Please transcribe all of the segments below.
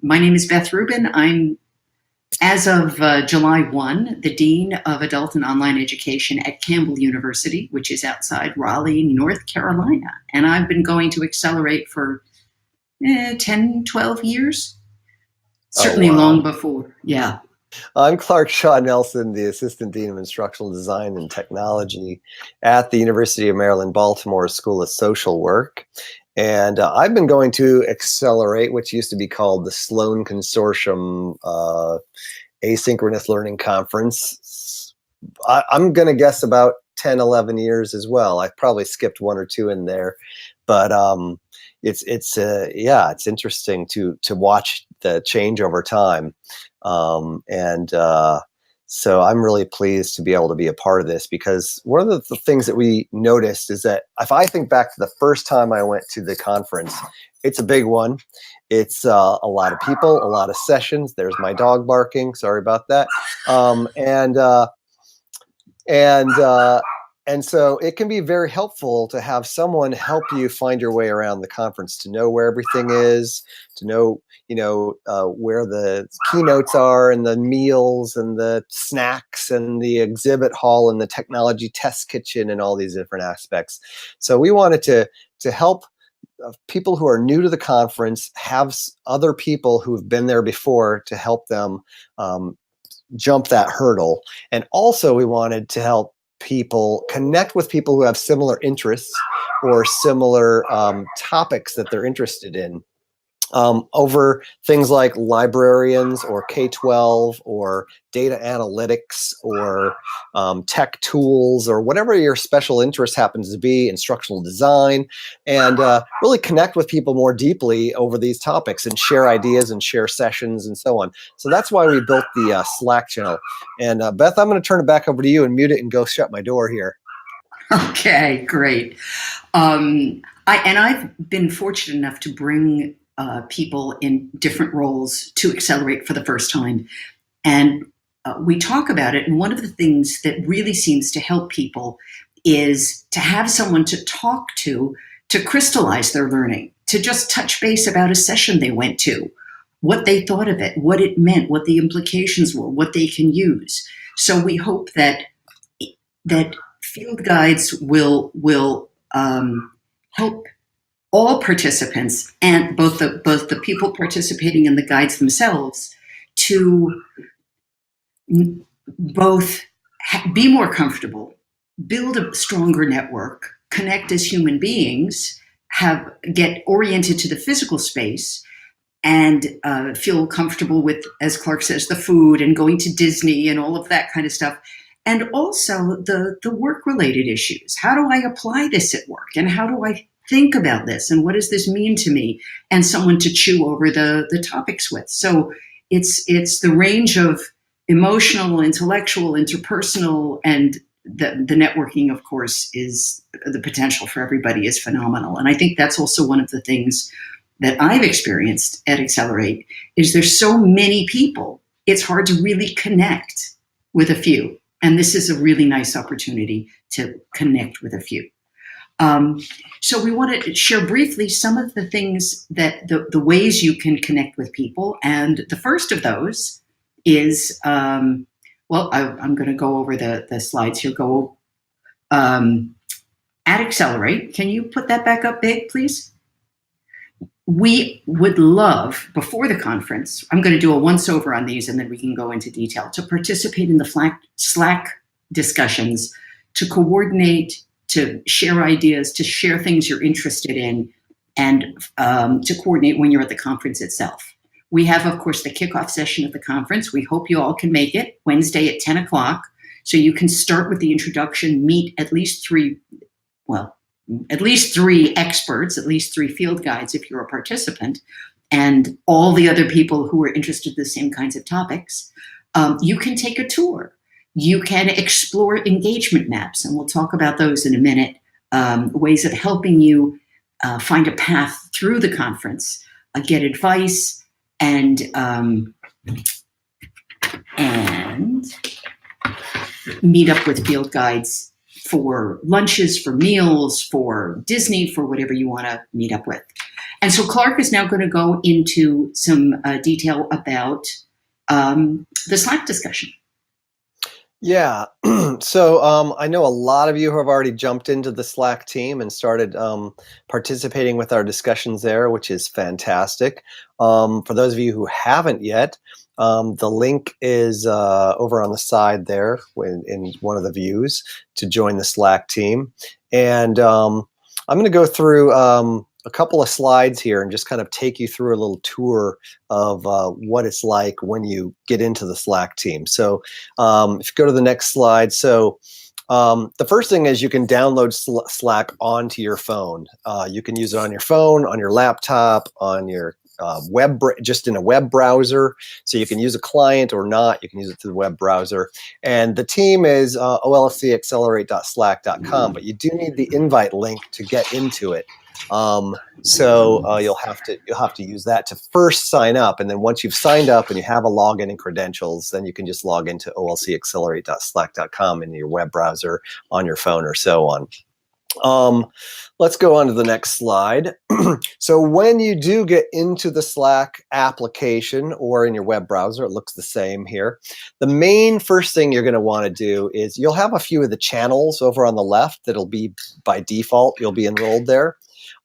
My name is Beth Rubin. I'm, as of July 1, the Dean of Adult and Online Education at Campbell University, which is outside Raleigh, North Carolina. And I've been going to Accelerate for 10, 12 years, Oh, certainly wow. long before. Yeah. I'm Clark Shaw Nelson, the Assistant Dean of Instructional Design and Technology at the University of Maryland, Baltimore School of Social Work. And I've been going to Accelerate, which used to be called the Sloan Consortium Asynchronous Learning Conference. I'm going to guess about 10, 11 years as well. I probably skipped one or two in there, but it's interesting to watch the change over time. So I'm really pleased to be able to be a part of this, because one of the things that we noticed is that if I think back to the first time I went to the conference, it's a big one. It's a lot of people, a lot of sessions. There's my dog barking. Sorry about that. And so it can be very helpful to have someone help you find your way around the conference, to know where everything is, to know, where the keynotes are and the meals and the snacks and the exhibit hall and the technology test kitchen and all these different aspects. So we wanted to help people who are new to the conference have other people who've been there before to help them jump that hurdle. And also we wanted to help people connect with people who have similar interests or similar topics that they're interested in, over things like librarians or K-12 or data analytics or tech tools or whatever your special interest happens to be, instructional design, and really connect with people more deeply over these topics and share ideas and share sessions and so on. So that's why we built the Slack channel. And Beth, I'm going to turn it back over to you and mute it and go shut my door here. Okay, great. I've been fortunate enough to bring people in different roles to Accelerate for the first time. And we talk about it. And one of the things that really seems to help people is to have someone to talk to crystallize their learning, to just touch base about a session they went to, what they thought of it, what it meant, what the implications were, what they can use. So we hope that field guides will help all participants, and both the people participating and the guides themselves, to both be more comfortable, build a stronger network, connect as human beings, get oriented to the physical space, and feel comfortable with, as Clark says, the food and going to Disney and all of that kind of stuff. And also the work-related issues. How do I apply this at work? And how do I think about this? And what does this mean to me? And someone to chew over the topics with. So it's the range of emotional, intellectual, interpersonal, and the networking, of course, is the potential for everybody is phenomenal. And I think that's also one of the things that I've experienced at Accelerate is there's so many people, it's hard to really connect with a few. And this is a really nice opportunity to connect with a few. So we want to share briefly some of the things that the ways you can connect with people. And the first of those is, I'm going to go over the slides here. At Accelerate. Can you put that back up big, please? We would love, before the conference, I'm going to do a once-over on these and then we can go into detail, to participate in the Slack discussions, to coordinate, to share ideas, to share things you're interested in, and to coordinate when you're at the conference itself. We have, of course, the kickoff session of the conference. We hope you all can make it Wednesday at 10 o'clock. So you can start with the introduction, meet at least three experts, at least three field guides if you're a participant, and all the other people who are interested in the same kinds of topics. You can take a tour. You can explore engagement maps, and we'll talk about those in a minute, ways of helping you find a path through the conference, get advice, and meet up with field guides for lunches, for meals, for Disney, for whatever you want to meet up with. And so Clark is now going to go into some detail about the Slack discussion. Yeah. So I know a lot of you have already jumped into the Slack team and started participating with our discussions there, which is fantastic. For those of you who haven't yet, the link is over on the side there in one of the views to join the Slack team. And I'm going to go through a couple of slides here and just kind of take you through a little tour of what it's like when you get into the Slack team. So if you go to the next slide, so the first thing is you can download Slack onto your phone. You can use it on your phone, on your laptop, on your just in a web browser. So you can use a client or not. You can use it through the web browser. And the team is olcaccelerate.slack.com, but you do need the invite link to get into it. So you'll have to use that to first sign up, and then once you've signed up and you have a login and credentials, then you can just log into olcaccelerate.slack.com in your web browser on your phone or so on. Let's go on to the next slide. So when you do get into the Slack application or in your web browser, it looks the same here. The main first thing you're going to want to do is you'll have a few of the channels over on the left that'll be by default. You'll be enrolled there,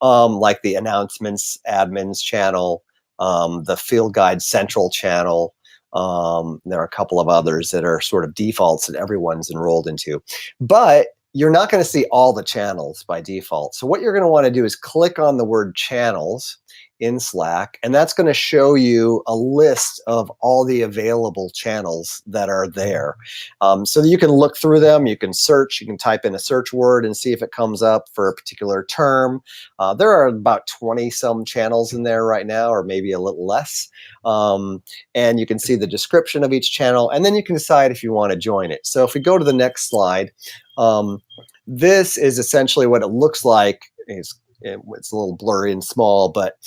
like the announcements admins channel, the field guide central channel. There are a couple of others that are sort of defaults that everyone's enrolled into. But you're not going to see all the channels by default. So what you're going to want to do is click on the word channels in Slack, and that's going to show you a list of all the available channels that are there. So that you can look through them, you can search, you can type in a search word and see if it comes up for a particular term. There are about 20 some channels in there right now, or maybe a little less. And you can see the description of each channel, and then you can decide if you want to join it. So if we go to the next slide, this is essentially what it looks like. It's a little blurry and small, but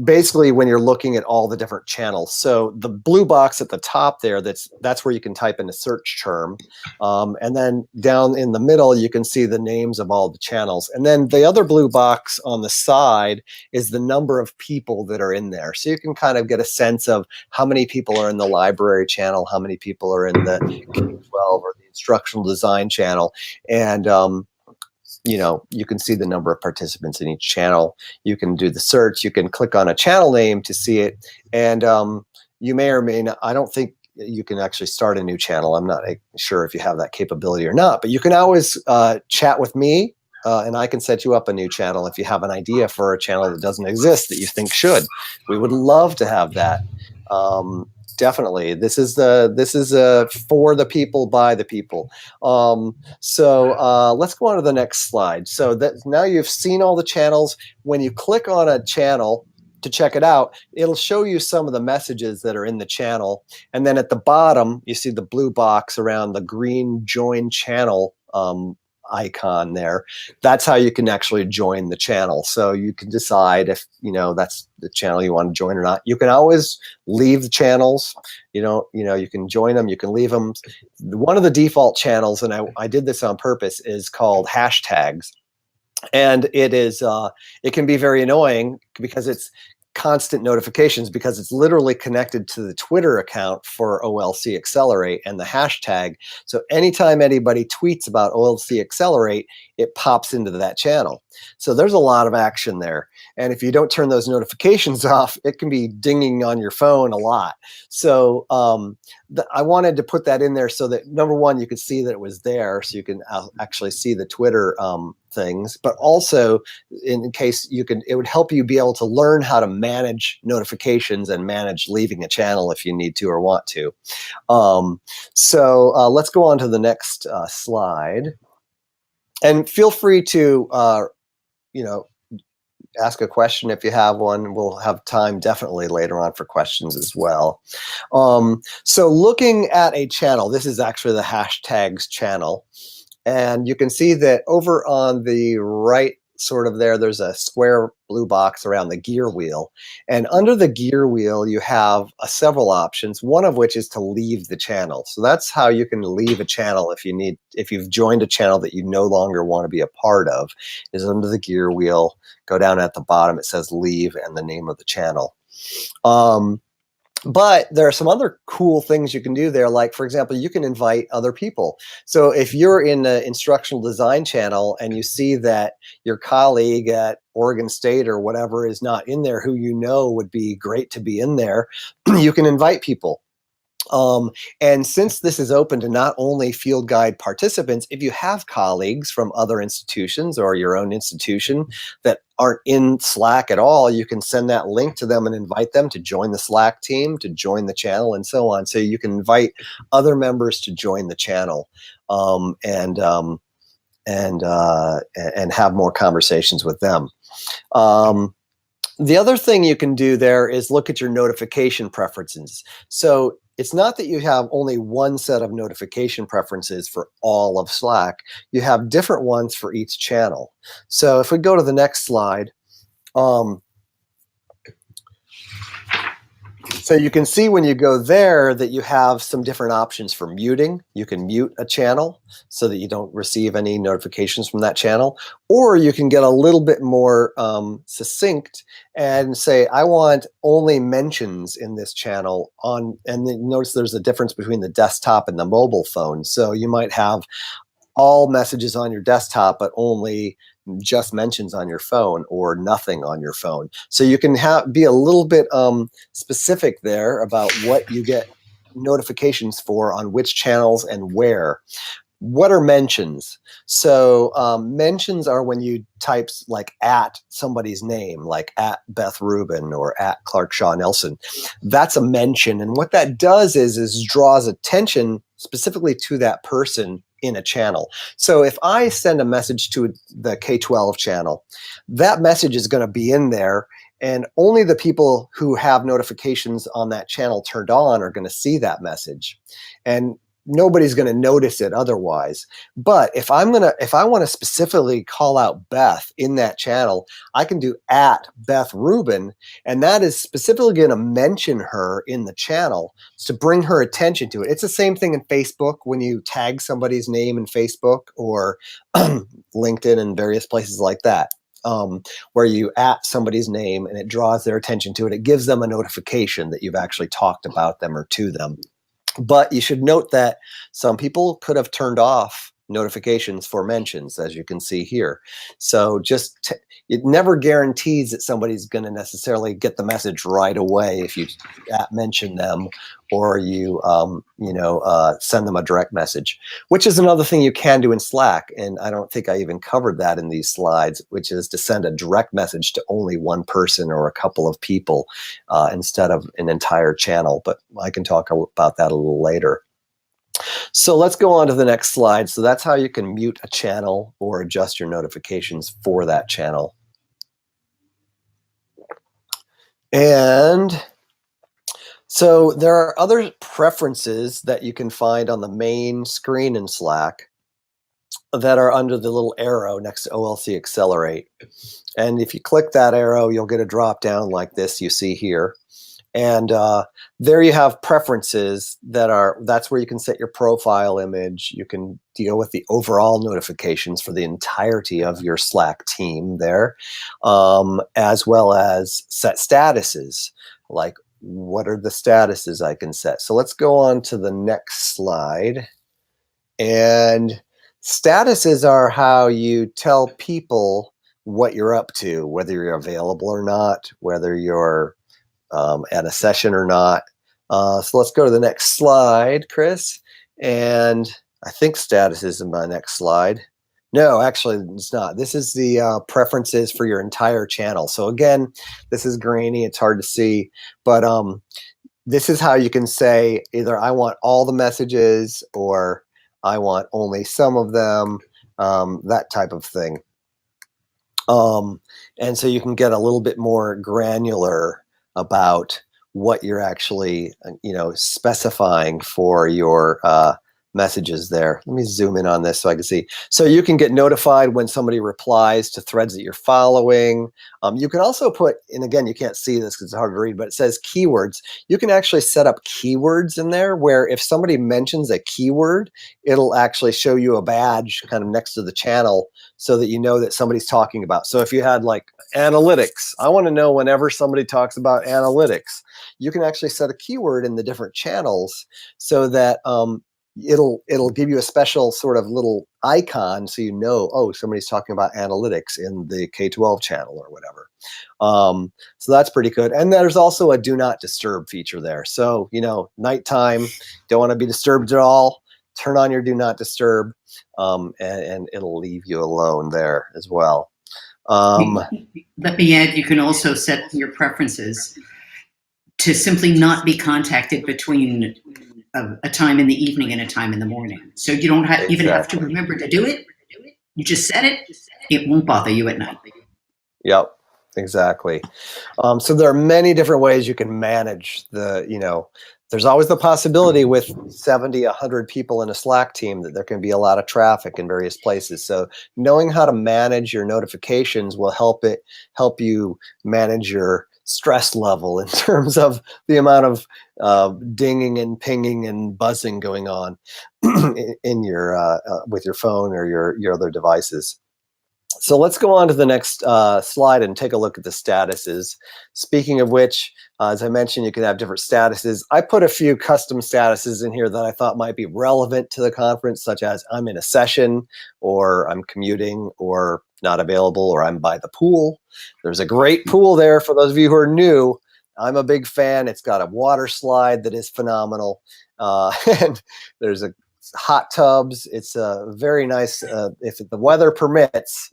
basically when you're looking at all the different channels. So the blue box at the top there, that's where you can type in a search term. And then down in the middle, you can see the names of all the channels. And then the other blue box on the side is the number of people that are in there. So you can kind of get a sense of how many people are in the library channel, how many people are in the K-12 or the instructional design channel. And you can see the number of participants in each channel. You can do the search. You can click on a channel name to see it. And you may or may not, I don't think you can actually start a new channel. I'm not sure if you have that capability or not, but you can always chat with me and I can set you up a new channel if you have an idea for a channel that doesn't exist that you think should. We would love to have that. Definitely, this is for the people, by the people. So let's go on to the next slide. So that now you've seen all the channels. When you click on a channel to check it out, it'll show you some of the messages that are in the channel. And then at the bottom, you see the blue box around the green join channel icon there. That's how you can actually join the channel. So you can decide if that's the channel you want to join or not. You can always leave the channels. You can join them, you can leave them. One of the default channels, and I did this on purpose, is called hashtags. And it can be very annoying because it's constant notifications, because it's literally connected to the Twitter account for OLC Accelerate and the hashtag. So anytime anybody tweets about OLC Accelerate, it pops into that channel. So there's a lot of action there. And if you don't turn those notifications off, it can be dinging on your phone a lot. So I wanted to put that in there so that, number one, you could see that it was there, so you can actually see the Twitter things, but also in case it would help you be able to learn how to manage notifications and manage leaving a channel if you need to or want to. So let's go on to the next slide. And feel free to, ask a question if you have one. We'll have time definitely later on for questions as well. So looking at a channel, this is actually the hashtags channel. And you can see that over on the right sort of there. There's a square blue box around the gear wheel. And under the gear wheel, you have several options, one of which is to leave the channel. So that's how you can leave a channel if you've joined a channel that you no longer want to be a part of, is under the gear wheel. Go down at the bottom, it says leave and the name of the channel. But there are some other cool things you can do there. Like, for example, you can invite other people. So if you're in the instructional design channel and you see that your colleague at Oregon State or whatever is not in there, who you know would be great to be in there, you can invite people. And since this is open to not only field guide participants, if you have colleagues from other institutions or your own institution that aren't in Slack at all, you can send that link to them and invite them to join the Slack team, to join the channel, and so on. So you can invite other members to join the channel and have more conversations with them. The other thing you can do there is look at your notification preferences. So it's not that you have only one set of notification preferences for all of Slack. You have different ones for each channel. So if we go to the next slide, so you can see when you go there that you have some different options for muting. You can mute a channel so that you don't receive any notifications from that channel. Or you can get a little bit more succinct and say, I want only mentions in this channel on, and then notice there's a difference between the desktop and the mobile phone. So you might have all messages on your desktop, but only just mentions on your phone, or nothing on your phone. So you can be a little bit specific there about what you get notifications for on which channels and where. What are mentions? So mentions are when you type like at somebody's name, like at Beth Rubin or at Clark Shaw Nelson. That's a mention. And what that does is draws attention specifically to that person in a channel. So if I send a message to the K-12 channel, that message is going to be in there, and only the people who have notifications on that channel turned on are going to see that message. And nobody's going to notice it otherwise. But if I want to specifically call out Beth in that channel, I can do at Beth Rubin, and that is specifically going to mention her in the channel to bring her attention to it. It's the same thing in Facebook when you tag somebody's name in Facebook or LinkedIn and various places like that. Where you at somebody's name and it draws their attention to it. It gives them a notification that you've actually talked about them or to them. But you should note that some people could have turned off notifications for mentions, as you can see here. So it never guarantees that somebody's going to necessarily get the message right away if you mention them or you send them a direct message, which is another thing you can do in Slack. And I don't think I even covered that in these slides, which is to send a direct message to only one person or a couple of people instead of an entire channel. But I can talk about that a little later. So let's go on to the next slide. So that's how you can mute a channel or adjust your notifications for that channel. And so there are other preferences that you can find on the main screen in Slack that are under the little arrow next to OLC Accelerate. And if you click that arrow, you'll get a drop down like this you see here. And there you have preferences that's where you can set your profile image. You can deal with the overall notifications for the entirety of your Slack team there, as well as set statuses, like what are the statuses I can set. So let's go on to the next slide. And statuses are how you tell people what you're up to, whether you're available or not, whether you're at a session or not. So let's go to the next slide, Chris. And I think status is in my next slide. No, actually it's not. This is the preferences for your entire channel. So again, this is grainy, it's hard to see, but this is how you can say either I want all the messages or I want only some of them, that type of thing. And so you can get a little bit more granular about what you're actually, specifying for your messages there. Let me zoom in on this so I can see. So you can get notified when somebody replies to threads that you're following. You can also put, and again, you can't see this because it's hard to read, but it says keywords. You can actually set up keywords in there where if somebody mentions a keyword, it'll actually show you a badge kind of next to the channel so that you know that somebody's talking about. So if you had like analytics, I want to know whenever somebody talks about analytics, you can actually set a keyword in the different channels so that it'll give you a special sort of little icon so you know, oh, somebody's talking about analytics in the K-12 channel or whatever. So that's pretty good. And there's also a do not disturb feature there. So, you know, nighttime, don't want to be disturbed at all, turn on your do not disturb, and it'll leave you alone there as well. Let me add, you can also set your preferences to simply not be contacted between a time in the evening and a time in the morning. So you don't even have to remember to do it. You just set it. It won't bother you at night. Yep, exactly. So there are many different ways you can manage the, you know, there's always the possibility with 70, 100 people in a Slack team that there can be a lot of traffic in various places. So knowing how to manage your notifications will help you manage your stress level in terms of the amount of dinging and pinging and buzzing going on in your with your phone or your other devices. So let's go on to the next slide and take a look at the statuses. Speaking of which, as I mentioned, you can have different statuses. I put a few custom statuses in here that I thought might be relevant to the conference, such as I'm in a session, or I'm commuting, or not available, or I'm by the pool. There's a great pool there for those of you who are new. I'm a big fan. It's got a water slide that is phenomenal. And there's a hot tubs. It's a very nice, if the weather permits,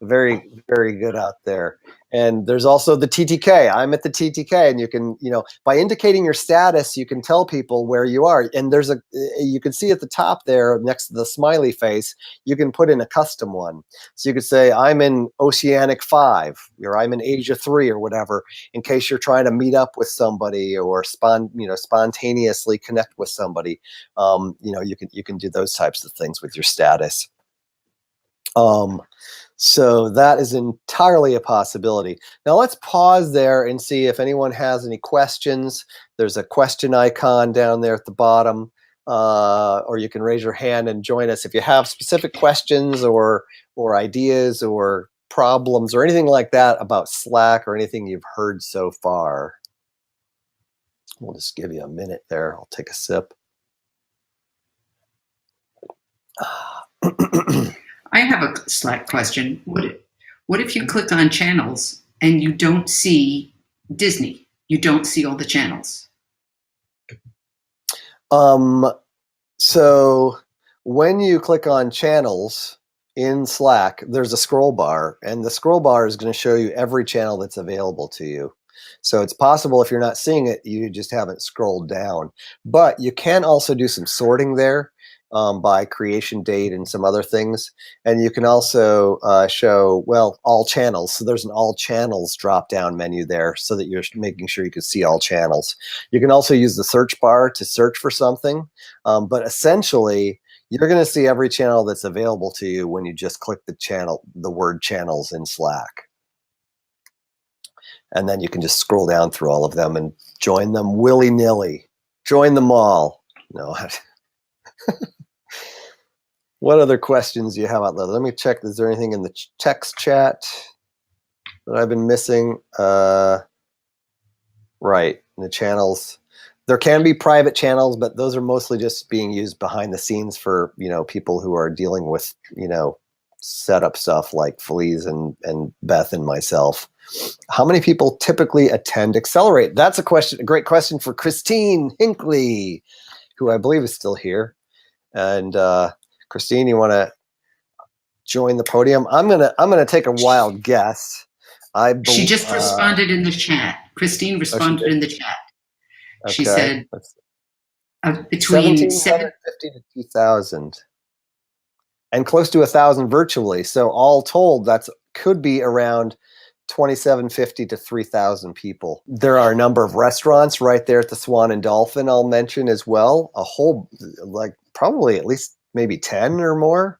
very, very good out there. And there's also the TTK. I'm at the TTK, and you can, you know, by indicating your status, you can tell people where you are. And there's you can see at the top there next to the smiley face, you can put in a custom one. So you could say, I'm in Oceanic 5, or I'm in Asia 3, or whatever, in case you're trying to meet up with somebody or spontaneously connect with somebody. You know, you can do those types of things with your status. So that is entirely a possibility. Now let's pause there and see if anyone has any questions. There's a question icon down there at the bottom, or you can raise your hand and join us if you have specific questions or ideas or problems or anything like that about Slack or anything you've heard so far. We'll just give you a minute there. I'll take a sip. I have a Slack question. What if you click on channels and you don't see Disney? You don't see all the channels. So when you click on channels in Slack, there's a scroll bar, and the scroll bar is going to show you every channel that's available to you. So it's possible if you're not seeing it, you just haven't scrolled down. But you can also do some sorting there. By creation date and some other things. And you can also show, well, all channels. So there's an all channels drop-down menu there so that you're making sure you can see all channels. You can also use the search bar to search for something. But essentially, you're going to see every channel that's available to you when you just click the word channels in Slack. And then you can just scroll down through all of them and join them willy-nilly. Join them all. No. What other questions do you have out there? Let me check. Is there anything in the text chat that I've been missing? Right, the channels. There can be private channels, but those are mostly just being used behind the scenes for, you know, people who are dealing with, you know, setup stuff like Felice and Beth and myself. How many people typically attend Accelerate? That's a great question for Christine Hinckley, who I believe is still here. And Christine, you want to join the podium? I'm gonna take a wild guess. She just responded in the chat. Christine responded in the chat. Okay. She said between 1,750 to 2,000, and close to 1,000 virtually. So all told, that's could be around 2,750 to 3,000 people. There are a number of restaurants right there at the Swan and Dolphin I'll mention as well. A whole, like probably at least maybe 10 or more.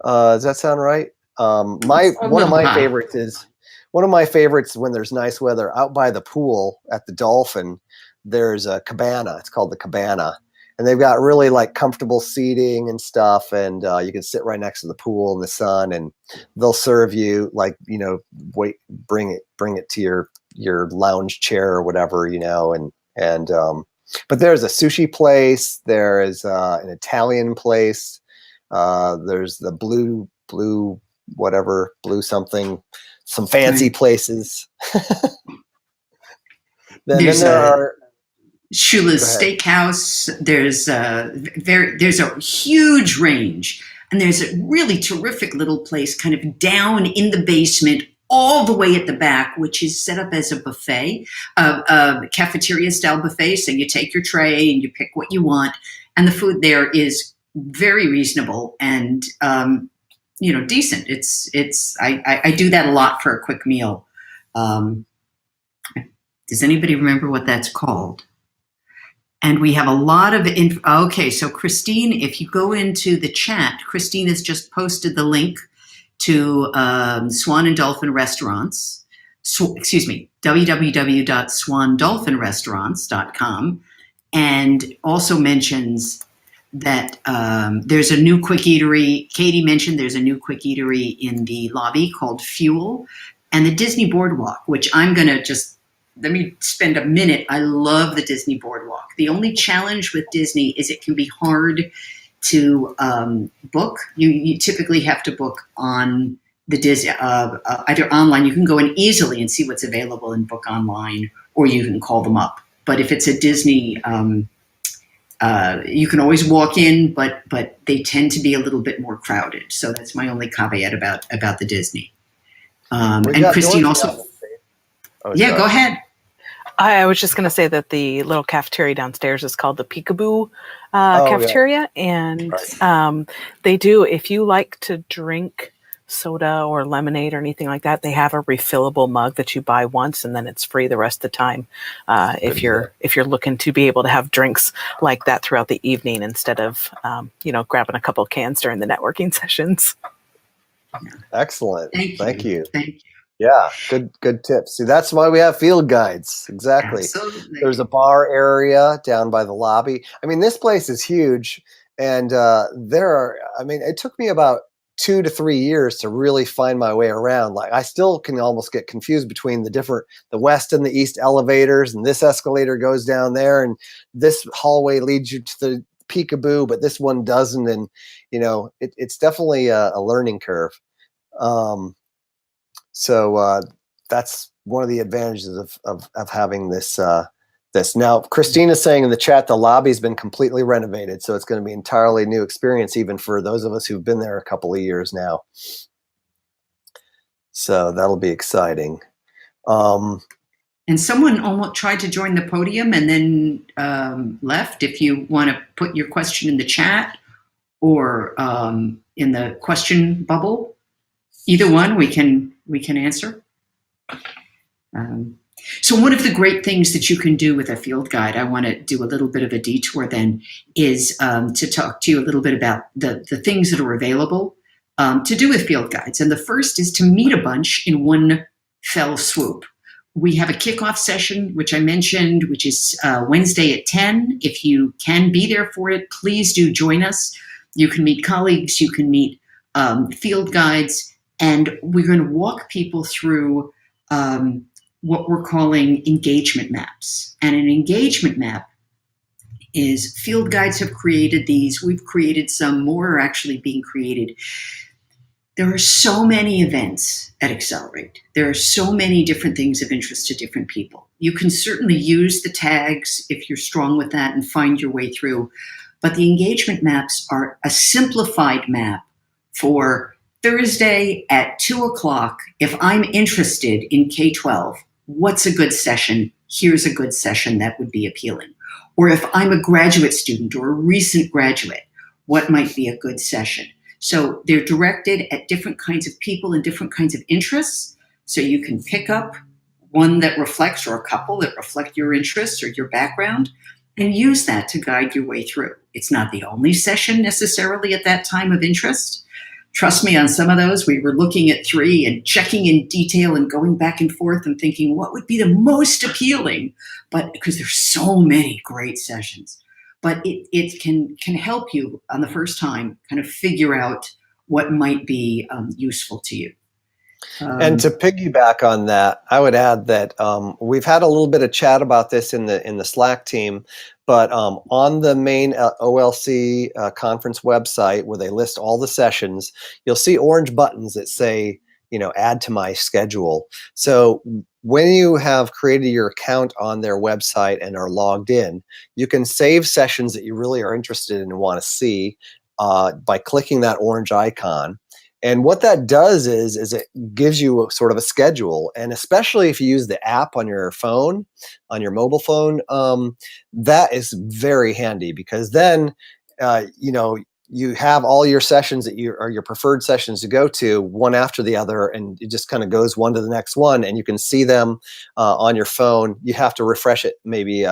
Does that sound right? One of my favorites when there's nice weather out by the pool at the Dolphin. There's a cabana. It's called the Cabana, and they've got really like comfortable seating and stuff, and you can sit right next to the pool in the sun, and they'll serve you like, bring it to your lounge chair or whatever, and but there's a sushi place, there is an Italian place, there's the blue something, some fancy places. then there are Shula's Steakhouse. There's a huge range, and there's a really terrific little place kind of down in the basement, all the way at the back, which is set up as a buffet, a cafeteria style buffet. So you take your tray and you pick what you want, and the food there is very reasonable and decent. I do that a lot for a quick meal. Does anybody remember what that's called? And we have a lot of okay, so Christine, if you go into the chat, Christine has just posted the link to Swan and Dolphin Restaurants. www.swandolphinrestaurants.com, and also mentions that there's a new quick eatery. Katie mentioned there's a new quick eatery in the lobby called Fuel, and the Disney Boardwalk, which I'm going to let me spend a minute. I love the Disney Boardwalk. The only challenge with Disney is it can be hard to book. You typically have to book on the Disney, either online. You can go in easily and see what's available and book online, or you can call them up. But if it's a Disney, you can always walk in, but they tend to be a little bit more crowded. So that's my only caveat about the Disney. And Christine also. Yeah, go ahead. I was just going to say that the little cafeteria downstairs is called the Peekaboo Cafeteria. Yeah. And right. They do, if you like to drink soda or lemonade or anything like that, they have a refillable mug that you buy once and then it's free the rest of the time. If you're looking to be able to have drinks like that throughout the evening instead of, grabbing a couple of cans during the networking sessions. Excellent. Thank you. Thank you. Yeah, good tips. See, that's why we have field guides. Exactly. Absolutely. There's a bar area down by the lobby. I mean, this place is huge, and it took me about 2 to 3 years to really find my way around. Like, I still can almost get confused between the west and the east elevators, and this escalator goes down there, and this hallway leads you to the Peekaboo, but this one doesn't, and it's definitely a learning curve. So that's one of the advantages of having this. Now, Christina's saying in the chat, the lobby's been completely renovated, so it's going to be an entirely new experience, even for those of us who've been there a couple of years now. So that'll be exciting. And someone almost tried to join the podium and then left. If you want to put your question in the chat or in the question bubble, either one we can answer. So one of the great things that you can do with a field guide, I want to do a little bit of a detour then, is to talk to you a little bit about the things that are available to do with field guides. And the first is to meet a bunch in one fell swoop. We have a kickoff session, which I mentioned, which is Wednesday at 10. If you can be there for it, please do join us. You can meet colleagues, you can meet field guides, and we're going to walk people through what we're calling engagement maps. And an engagement map is, field guides have created these. We've created some, more are actually being created. There are so many events at Accelerate. There are so many different things of interest to different people. You can certainly use the tags if you're strong with that and find your way through. But the engagement maps are a simplified map for Thursday at 2:00. If I'm interested in K-12, what's a good session? Here's a good session that would be appealing. Or if I'm a graduate student or a recent graduate, what might be a good session? So they're directed at different kinds of people and different kinds of interests. So you can pick up one that reflects, or a couple that reflect your interests or your background. and use that to guide your way through. It's not the only session necessarily at that time of interest. Trust me, on some of those, we were looking at 3 and checking in detail and going back and forth and thinking what would be the most appealing, but because there's so many great sessions. But it can help you on the first time kind of figure out what might be useful to you. And to piggyback on that, I would add that we've had a little bit of chat about this in the Slack team, but on the main OLC conference website where they list all the sessions, you'll see orange buttons that say, add to my schedule. So when you have created your account on their website and are logged in, you can save sessions that you really are interested in and want to see by clicking that orange icon. And what that does is it gives you sort of a schedule. And especially if you use the app on your phone, on your mobile phone, that is very handy, because then, you have all your sessions that are your preferred sessions to go to, one after the other, and it just kind of goes one to the next one, and you can see them on your phone. You have to refresh it maybe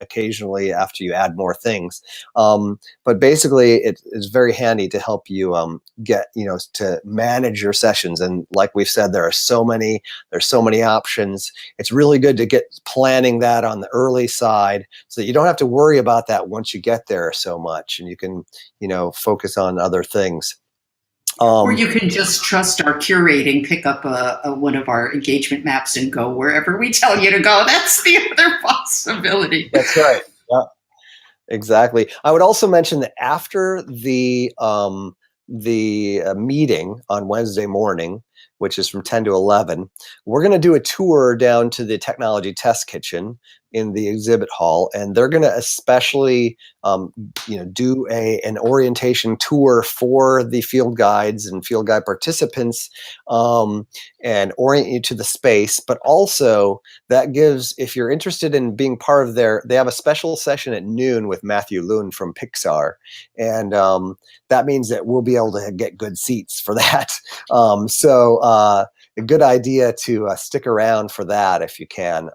occasionally after you add more things. But basically, it is very handy to help you get, to manage your sessions. And like we've said, there's so many options. It's really good to get planning that on the early side so that you don't have to worry about that once you get there so much, and you can focus on other things. Or you can just trust our curating, pick up one of our engagement maps and go wherever we tell you to go. That's the other possibility. That's right. Yeah, exactly. I would also mention that after the meeting on Wednesday morning, which is from 10 to 11, we're going to do a tour down to the technology test kitchen in the exhibit hall, and they're going to especially do an orientation tour for the field guides and field guide participants, and orient you to the space. But also that gives, if you're interested in being part of they have a special session at noon with Matthew Loon from Pixar, and that means that we'll be able to get good seats for that. So a good idea to stick around for that if you can.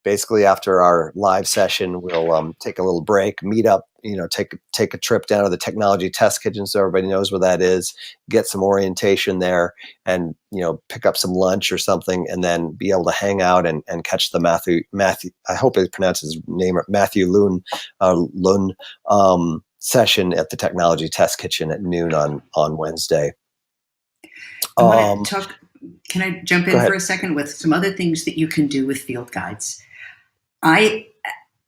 Basically, after our live session, we'll take a little break, meet up, take a trip down to the technology test kitchen so everybody knows where that is, get some orientation there, and pick up some lunch or something, and then be able to hang out and catch the Matthew. I hope I pronounce his name, Matthew Loon session at the technology test kitchen at noon on Wednesday. I want to talk. Can I jump in for a second with some other things that you can do with field guides? I've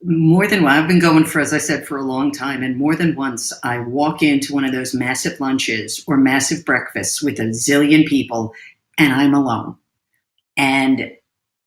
been going for, as I said, for a long time, and more than once I walk into one of those massive lunches or massive breakfasts with a zillion people, and I'm alone. And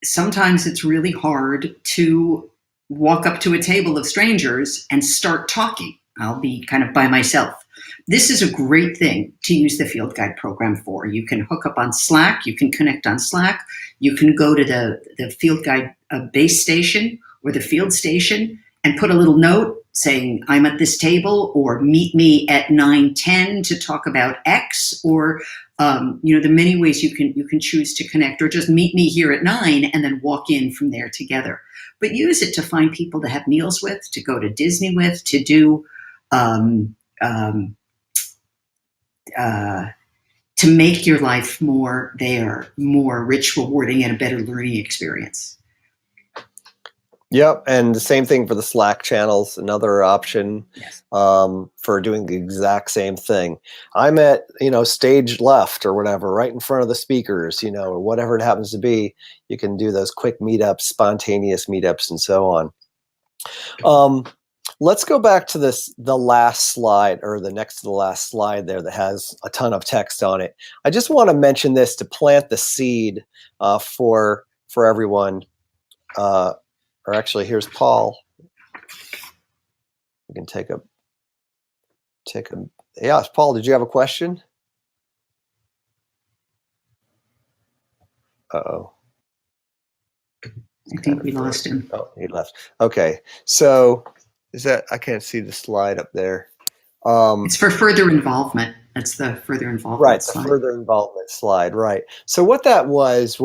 sometimes it's really hard to walk up to a table of strangers and start talking. I'll be kind of by myself. This is a great thing to use the field guide program for. You can hook up on Slack. You can connect on Slack. You can go to the field guide base station or the field station and put a little note saying, I'm at this table, or meet me at 9:10 to talk about X, or there are many ways you can choose to connect, or just meet me here at 9 and then walk in from there together. But use it to find people to have meals with, to go to Disney with, to do to make your life more rich, rewarding, and a better learning experience. Yep, and the same thing for the Slack channels, another option. Yes. For doing the exact same thing. I'm at, stage left or whatever, right in front of the speakers, or whatever it happens to be. You can do those quick meetups, spontaneous meetups, and so on. Let's go back to the last slide, or the next to the last slide there that has a ton of text on it. I just want to mention this to plant the seed for everyone. Or actually, here's Paul. We can take a. Yeah, Paul, did you have a question? Uh-oh. I think we lost him. Oh, he left. Okay, so I can't see the slide up there. It's for further involvement. That's the further involvement Right, the slide. further involvement slide, right. So what that was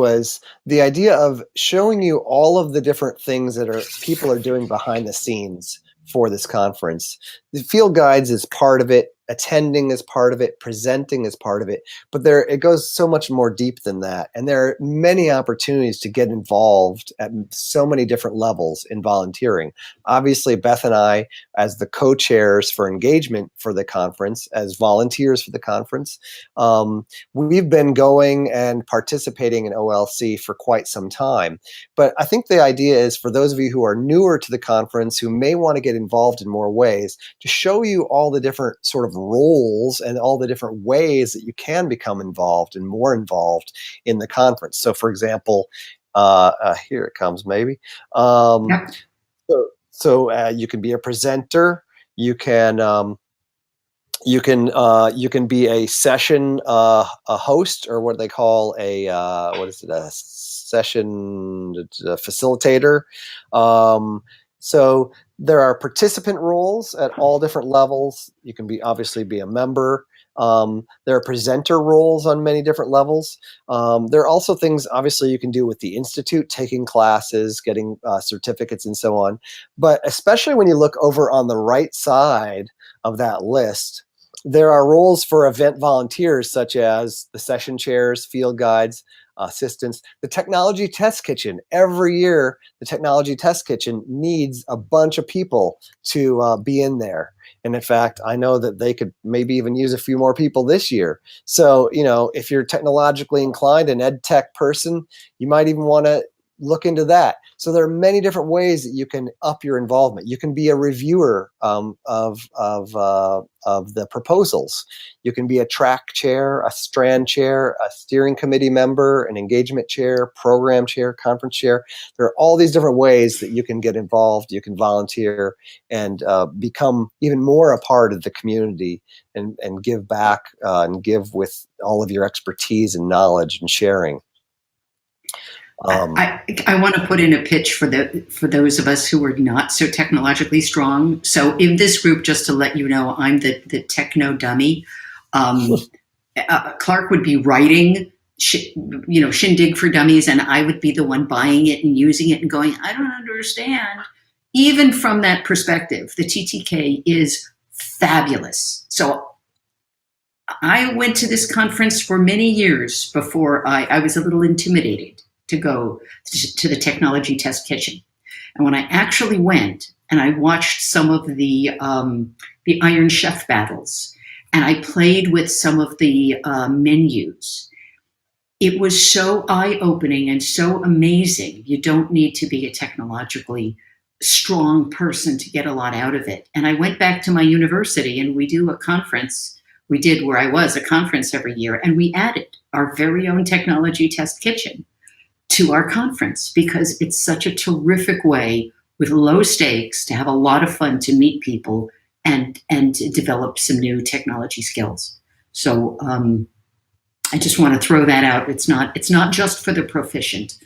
the idea of showing you all of the different things that people are doing behind the scenes for this conference. The field guides is part of it, attending is part of it, presenting is part of it, but it goes so much more deep than that. And there are many opportunities to get involved at so many different levels in volunteering. Obviously, Beth and I, as the co-chairs for engagement for the conference, as volunteers for the conference, we've been going and participating in OLC for quite some time. But I think the idea is for those of you who are newer to the conference, who may want to get involved in more ways, to show you all the different sort of roles and all the different ways that you can become involved and more involved in the conference. So for example, here it comes maybe. Yep. So you can be a presenter, you can be a session a host, or what they call a session facilitator. So there are participant roles at all different levels. You can obviously be a member. There are presenter roles on many different levels. There are also things obviously you can do with the Institute, taking classes, getting certificates and so on. But especially when you look over on the right side of that list, there are roles for event volunteers such as the session chairs, field guides, assistants, the technology test kitchen. Every year, the technology test kitchen needs a bunch of people to be in there. And in fact, I know that they could maybe even use a few more people this year. So, if you're technologically inclined, an ed tech person, you might even want to look into that. So there are many different ways that you can up your involvement. You can be a reviewer of the proposals. You can be a track chair, a strand chair, a steering committee member, an engagement chair, program chair, conference chair. There are all these different ways that you can get involved. You can volunteer and become even more a part of the community and give back and give with all of your expertise and knowledge and sharing. I want to put in a pitch for those of us who are not so technologically strong. So in this group, just to let you know, I'm the techno dummy. Clark would be writing, Shindig for Dummies, and I would be the one buying it and using it and going, I don't understand. Even from that perspective, the TTK is fabulous. So I went to this conference for many years before I was a little intimidated to go to the technology test kitchen. And when I actually went and I watched some of the Iron Chef battles and I played with some of the menus, it was so eye-opening and so amazing. You don't need to be a technologically strong person to get a lot out of it. And I went back to my university and we do a conference. We did where I was, a conference every year, and we added our very own technology test kitchen to our conference because it's such a terrific way with low stakes to have a lot of fun, to meet people and to develop some new technology skills. So I just want to throw that out. It's not just for the proficient.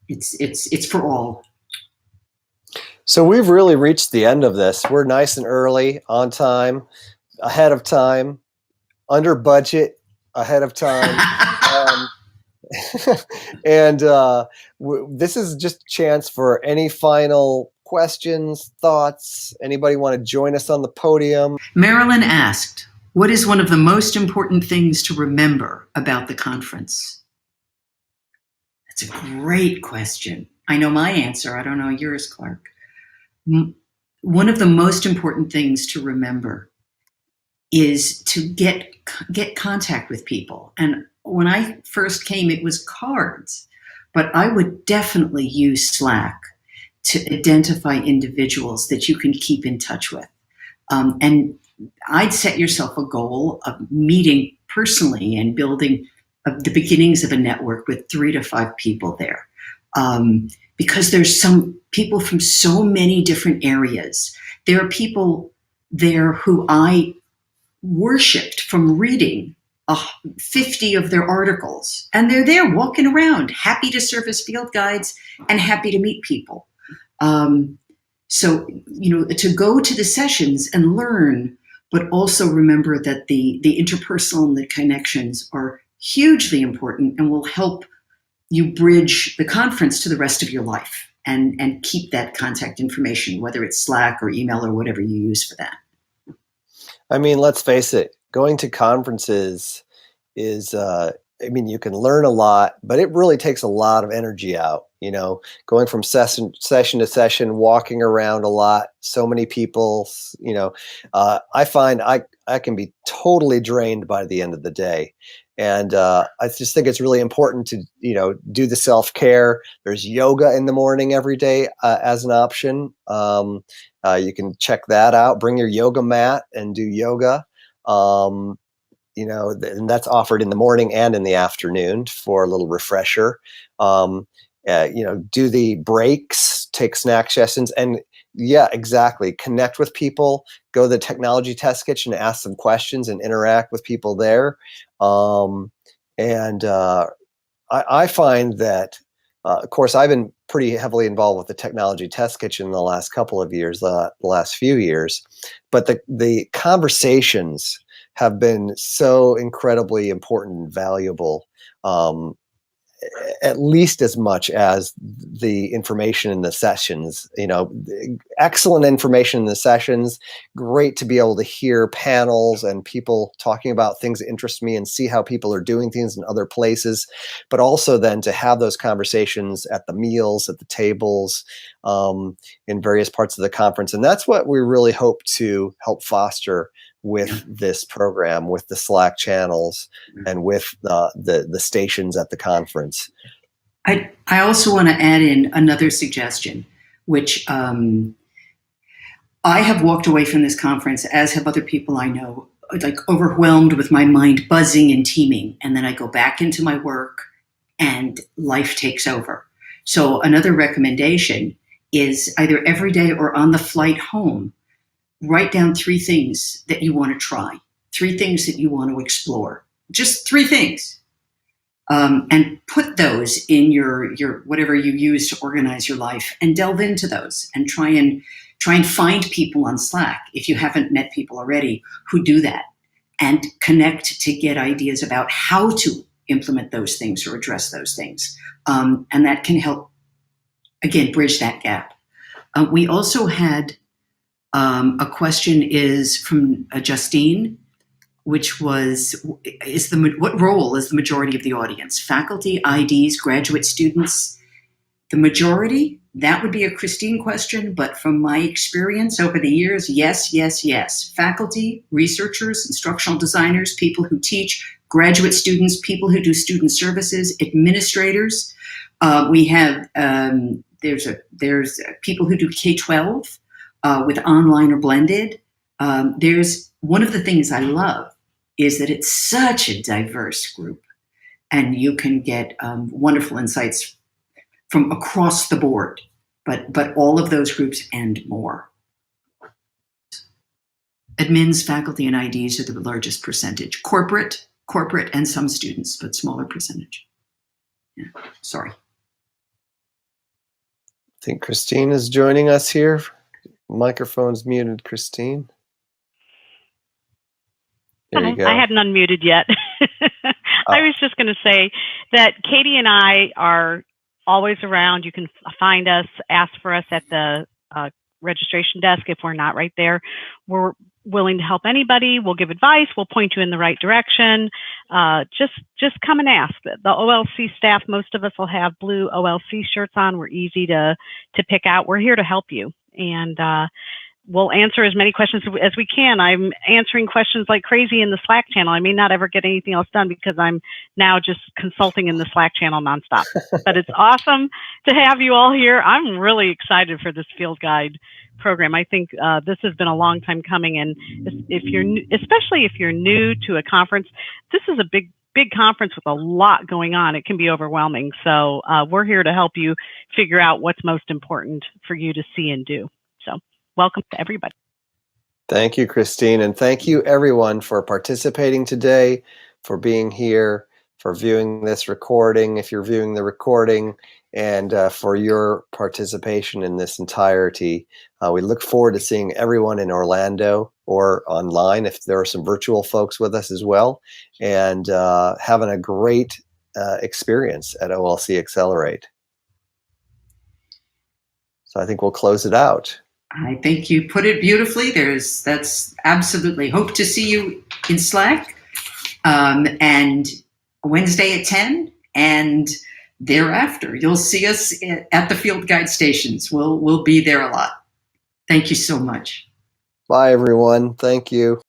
It's for all. So we've really reached the end of this. We're nice and early, on time, ahead of time, under budget, ahead of time. And this is just a chance for any final questions, thoughts. Anybody want to join us on the podium? Marilyn asked, what is one of the most important things to remember about the conference? That's a great question. I know my answer. I don't know yours, Clark. One of the most important things to remember is to get contact with people. And when I first came, it was cards, but I would definitely use Slack to identify individuals that you can keep in touch with. And I'd set yourself a goal of meeting personally and building the beginnings of a network with 3 to 5 people there. Because there's some people from so many different areas. There are people there who I worshipped from reading 50 of their articles, and they're there walking around, happy to serve as field guides and happy to meet people. So, to go to the sessions and learn but also remember that the interpersonal and the connections are hugely important and will help you bridge the conference to the rest of your life and keep that contact information, whether it's Slack or email or whatever you use for that. I mean, let's face it, going to conferences is, I mean, you can learn a lot, but it really takes a lot of energy out, going from session to session, walking around a lot, so many people, I find I can be totally drained by the end of the day. And I just think it's really important to, do the self-care. There's yoga in the morning every day as an option. You can check that out. Bring your yoga mat and do yoga. And that's offered in the morning and in the afternoon for a little refresher. Do the breaks, take snack sessions, and yeah, exactly. Connect with people, go to the technology test kitchen, ask some questions and interact with people there. I find that, of course, I've been pretty heavily involved with the technology test kitchen in the last couple of years, the last few years, but the conversations have been so incredibly important and valuable, at least as much as the information in the sessions. Excellent information in the sessions. Great to be able to hear panels and people talking about things that interest me and see how people are doing things in other places, but also then to have those conversations at the meals, at the tables, in various parts of the conference. And that's what we really hope to help foster with this program, with the Slack channels, and with the stations at the conference. I also want to add in another suggestion, which I have walked away from this conference, as have other people I know, like overwhelmed with my mind buzzing and teeming. And then I go back into my work and life takes over. So another recommendation is either every day or on the flight home, write down 3 things that you want to try, 3 things that you want to explore, just 3 things. And put those in your whatever you use to organize your life, and delve into those and try and find people on Slack, if you haven't met people already who do that, and connect to get ideas about how to implement those things or address those things. And that can help, again, bridge that gap. We also had a question is from Justine, which was, what role is the majority of the audience? Faculty, IDs, graduate students? The majority, that would be a Christine question, but from my experience over the years, yes, yes, yes. Faculty, researchers, instructional designers, people who teach, graduate students, people who do student services, administrators. We have, there's people who do K-12 with online or blended. There's one of the things I love is that it's such a diverse group, and you can get wonderful insights from across the board, but all of those groups and more. Admins, faculty, and IDs are the largest percentage. Corporate, and some students, but smaller percentage. Yeah, sorry. I think Christine is joining us here. Microphone's muted, Christine. There you go. I hadn't unmuted yet. I was just going to say that Katie and I are always around. You can find us, ask for us at the registration desk if we're not right there. We're willing to help anybody. We'll give advice. We'll point you in the right direction. Just come and ask. The OLC staff, most of us will have blue OLC shirts on. We're easy to pick out. We're here to help you. And we'll answer as many questions as we can. I'm answering questions like crazy in the Slack channel. I may not ever get anything else done because I'm now just consulting in the Slack channel nonstop. But it's awesome to have you all here. I'm really excited for this field guide program. I think this has been a long time coming. And especially if you're new to a conference, this is a big conference with a lot going on. It can be overwhelming. So we're here to help you figure out what's most important for you to see and do. So welcome to everybody. Thank you, Christine. And thank you, everyone, for participating today, for being here. for viewing this recording, if you're viewing the recording, and for your participation in this entirety. We look forward to seeing everyone in Orlando or online if there are some virtual folks with us as well, and having a great experience at OLC Accelerate. So I think we'll close it out. I think you put it beautifully. That's absolutely. Hope to see you in Slack, and Wednesday at 10, and thereafter you'll see us at the field guide stations. We'll be there a lot. Thank you so much. Bye, everyone. Thank you.